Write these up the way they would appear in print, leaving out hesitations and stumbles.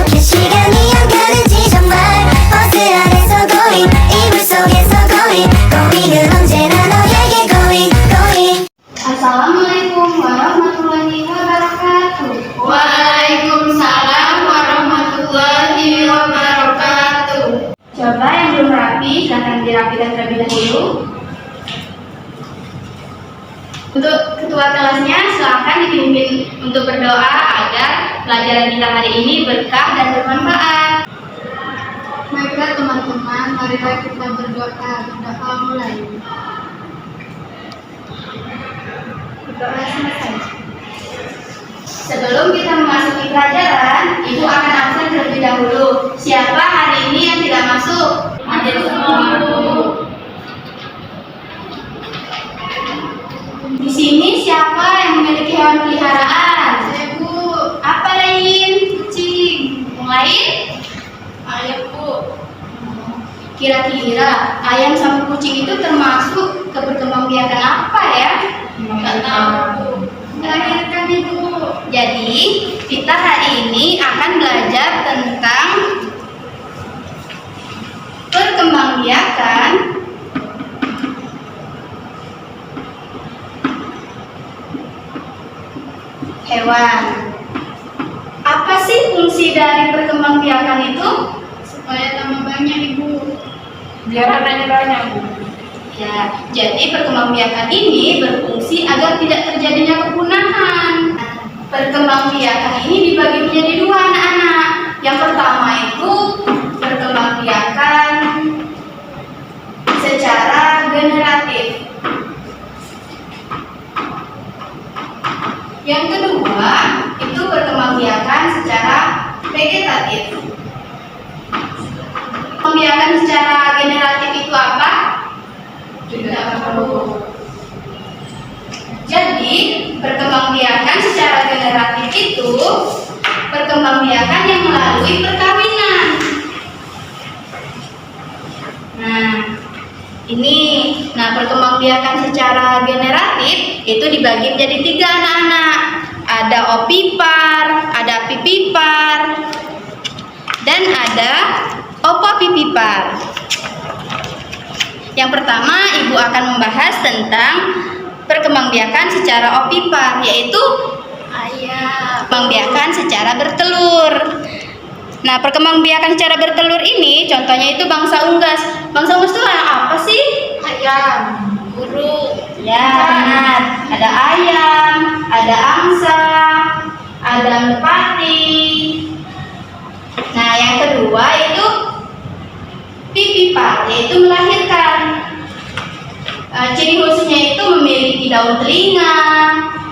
그 시간이 안 가는지 정말 버스 안에서 going 이불 속에서 going은 언제나 너에게 going. Assalamualaikum warahmatullahi wabarakatuh. Waalaikumsalam warahmatullahi wabarakatuh. Coba yang belum rapi, silahkan dirapikan terlebih dahulu. Untuk ketua kelasnya, silakan dipimpin untuk berdoa agar pelajaran kita hari ini berkah dan bermanfaat. Baiklah teman-teman, marilah kita berdoa. Berdoa mulai. Berdoa selesai. Sebelum kita memasuki pelajaran, Ibu akan absen terlebih dahulu. Siapa hari ini yang tidak masuk? Hadir semua. Di sini siapa yang memiliki hewan peliharaan? Saya Bu. Apa lain? Kucing. Yang lain? Ayam Bu. Kira-kira ayam sama kucing itu termasuk keperkembangbiakan apa ya? Nggak tahu. Melahirkan Ibu. Jadi kita hari ini akan belajar tentang perkembangbiakan hewan. Apa sih fungsi dari perkembangbiakan itu? Supaya tambah banyak Ibu. Biar hartanya banyak, Bu. Ya, jadi perkembangbiakan ini berfungsi agar tidak terjadinya kepunahan. Perkembangbiakan ini dibagi menjadi dua, anak-anak. Yang pertama itu perkembangbiakan secara generatif. Yang kedua itu perkembangbiakan secara vegetatif. Perkembangbiakan secara generatif itu apa? Tidak tahu. Jadi, perkembangbiakan secara generatif itu perkembangbiakan yang melalui perkawinan. Nah, perkembangbiakan secara generatif itu dibagi menjadi tiga, anak-anak. Ada ovipar, ada apipipar, dan ada opopipipar. Yang pertama, Ibu akan membahas tentang perkembangbiakan secara ovipar, yaitu Ayam. perkembangbiakan secara bertelur. Nah, perkembangbiakan secara bertelur ini contohnya itu bangsa unggas. Bangsa unggas itu apa sih? Ayam. Burung. Ya, benar. Ada ayam, ada angsa, ada merpati. Nah, yang kedua itu pipipar, yaitu melahirkan. Ciri khususnya itu memiliki daun telinga,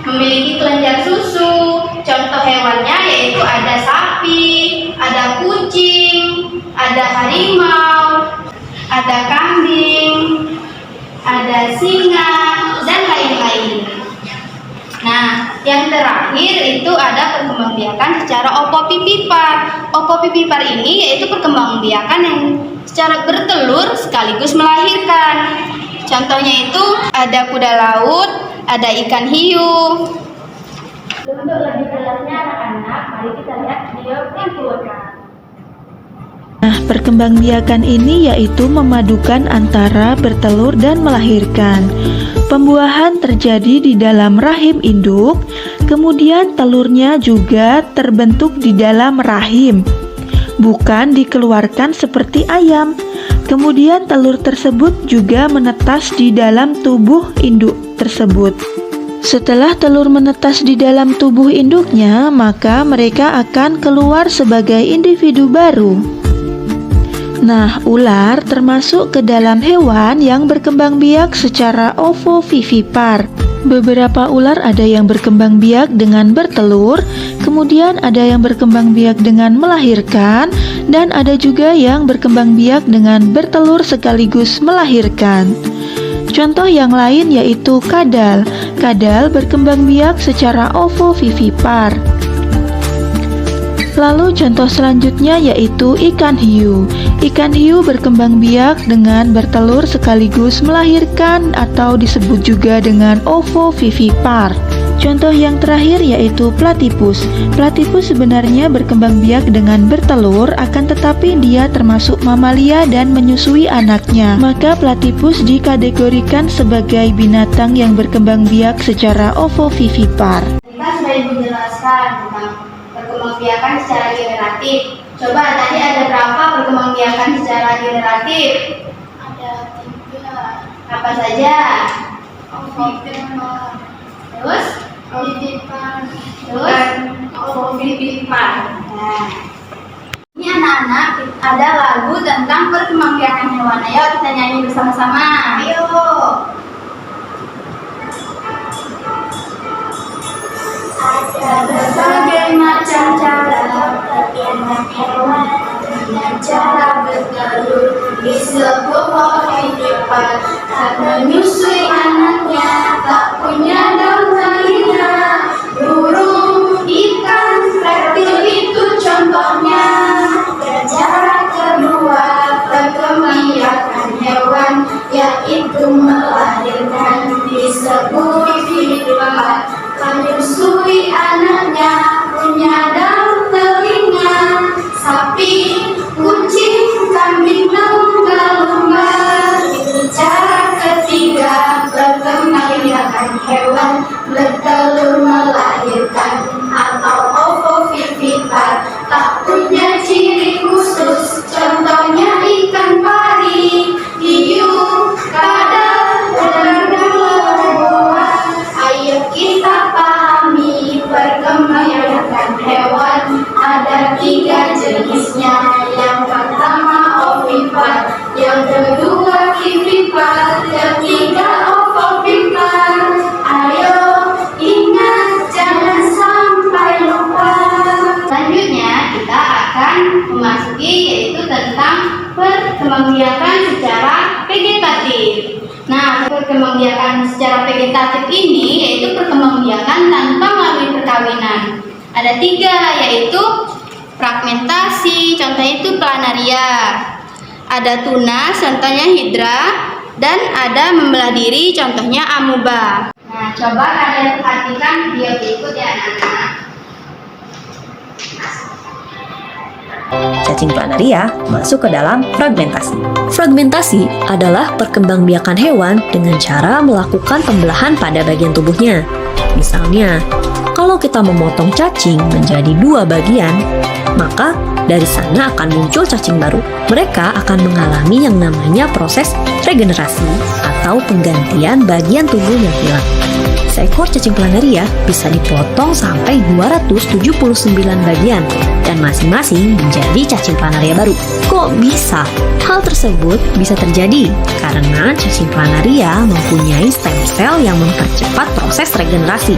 memiliki kelenjar susu. Contoh hewannya yaitu ada sapi, ada kucing, ada harimau, ada kambing, ada singa, dan lain-lain. Nah, yang terakhir itu ada perkembangbiakan secara opopipipar. Opopipipar ini yaitu perkembangbiakan yang secara bertelur sekaligus melahirkan. Contohnya itu ada kuda laut, ada ikan hiu. Untuk lebih jelasnya anak-anak, mari kita lihat video berikut. Nah, perkembangbiakan ini yaitu memadukan antara bertelur dan melahirkan. Pembuahan terjadi di dalam rahim induk, kemudian telurnya juga terbentuk di dalam rahim, bukan dikeluarkan seperti ayam. Kemudian telur tersebut juga menetas di dalam tubuh induk tersebut. Setelah telur menetas di dalam tubuh induknya, maka mereka akan keluar sebagai individu baru. Nah, ular termasuk ke dalam hewan yang berkembang biak secara ovovivipar. Beberapa ular ada yang berkembang biak dengan bertelur, kemudian ada yang berkembang biak dengan melahirkan, dan ada juga yang berkembang biak dengan bertelur sekaligus melahirkan. Contoh yang lain yaitu kadal. Kadal berkembang biak secara ovovivipar. Lalu contoh selanjutnya yaitu ikan hiu. Ikan hiu berkembang biak dengan bertelur sekaligus melahirkan atau disebut juga dengan ovovivipar. Contoh yang terakhir yaitu platypus. Platypus sebenarnya berkembang biak dengan bertelur, akan tetapi dia termasuk mamalia dan menyusui anaknya. Maka platypus dikategorikan sebagai binatang yang berkembang biak secara ovovivipar. Kita sudah menjelaskan tentang perkembangbiakan secara generatif. Coba tadi ada berapa perkembangbiakan secara generatif? Ada 3. Apa saja? Ovovivipar, Terus? Terus? ovovivipar. Nah, ini anak-anak ada lagu tentang perkembangbiakan hewan. Ayo kita nyanyi bersama-sama. Ayo. Ada berbagai macam cara perkembang hewan dengan cara bertelur di sebuah ovovivipar. Tak menyusui anaknya, tak punya daun telinga. Burung, ikan, reptil itu contohnya. Dan cara kedua perkembangbiakan hewan yaitu melahirkan di sebuah ovovivipar. Menyusui anaknya, punya daun telinga. Sapi, kucing, kambing, lumba-lumba. Itu cara ketiga perkembangbiakan hewan bertelur melahirkan atau ovovivipar. Tak punya ciri khusus, contohnya ikan pari, hiu, kadal, dan kelelawar. Ayo kita pahami perkembangbiakan hewan ada 3 jenisnya. Yang pertama ovipar, yang kedua vivipar, ketiga ovovivipar. Ayo ingat jangan sampai lupa. Selanjutnya kita akan memasuki yaitu tentang perkembangbiakan secara vegetatif. Nah, perkembangbiakan secara vegetatif ini yaitu perkembangbiakan tanpa melalui perkawinan. Ada 3 yaitu fragmentasi, contohnya itu planaria. Ada tunas, contohnya hidra, dan ada membelah diri, contohnya amuba. Nah, coba kalian perhatikan video berikut ya anak-anak. Cacing planaria masuk ke dalam fragmentasi. Fragmentasi adalah perkembangbiakan hewan dengan cara melakukan pembelahan pada bagian tubuhnya. Misalnya, kalau kita memotong cacing menjadi 2 bagian, maka dari sana akan muncul cacing baru. Mereka akan mengalami yang namanya proses regenerasi atau penggantian bagian tubuh yang hilang. Seekor cacing planaria bisa dipotong sampai 279 bagian dan masing-masing menjadi cacing planaria baru. Kok bisa? Hal tersebut bisa terjadi karena cacing planaria mempunyai stem cell yang mempercepat proses regenerasi.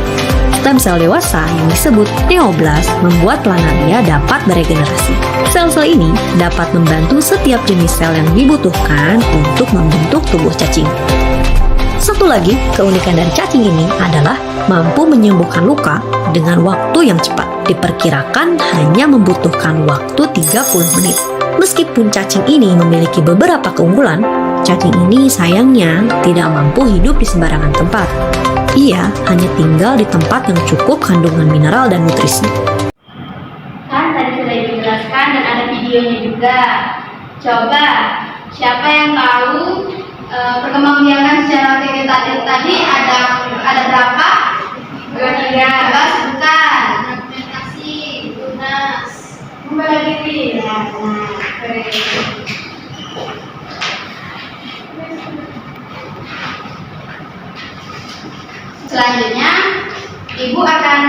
Stem sel dewasa yang disebut neoblas membuat planaria dapat beregenerasi. Sel-sel ini dapat membantu setiap jenis sel yang dibutuhkan untuk membentuk tubuh cacing. Satu lagi keunikan dari cacing ini adalah mampu menyembuhkan luka dengan waktu yang cepat. Diperkirakan hanya membutuhkan waktu 30 menit. Meskipun cacing ini memiliki beberapa keunggulan, cacing ini sayangnya tidak mampu hidup di sembarangan tempat. Ia hanya tinggal di tempat yang cukup kandungan mineral dan nutrisi. Kan tadi sudah dijelaskan dan ada videonya juga. Coba, siapa yang tahu perkembangbiakan secara vegetatif tadi ada berapa? 3. Coba sebutkan. Fragmentasi, tunas, Membelah diri. Ya, Selanjutnya, Ibu akan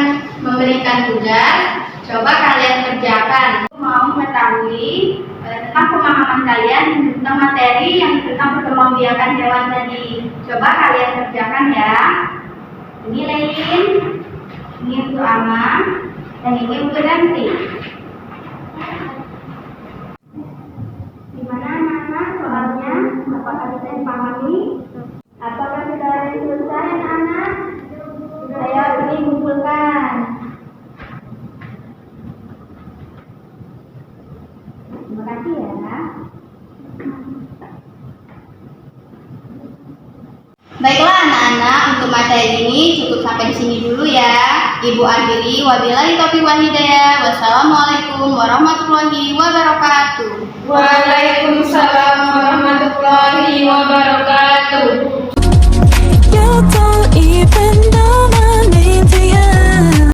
memberikan tugas. Coba kalian kerjakan. Mau mengetahui tentang pemahaman kalian tentang materi yang tentang perkembangbiakan hewan tadi. Coba kalian kerjakan ya. Ini Leilin, ini untuk Ama, dan ini untuk Ganti. Gimana anak-anak soalnya? Apakah bisa dipahami? Apakah sudah ada yang selesai anak-anak? Saya ini kumpulkan. Terima kasih ya. Baiklah anak-anak, untuk materi ini cukup sampai di sini dulu ya. Ibu akhiri, wabillahi taufiq wal hidayah. Wassalamualaikum warahmatullahi wabarakatuh.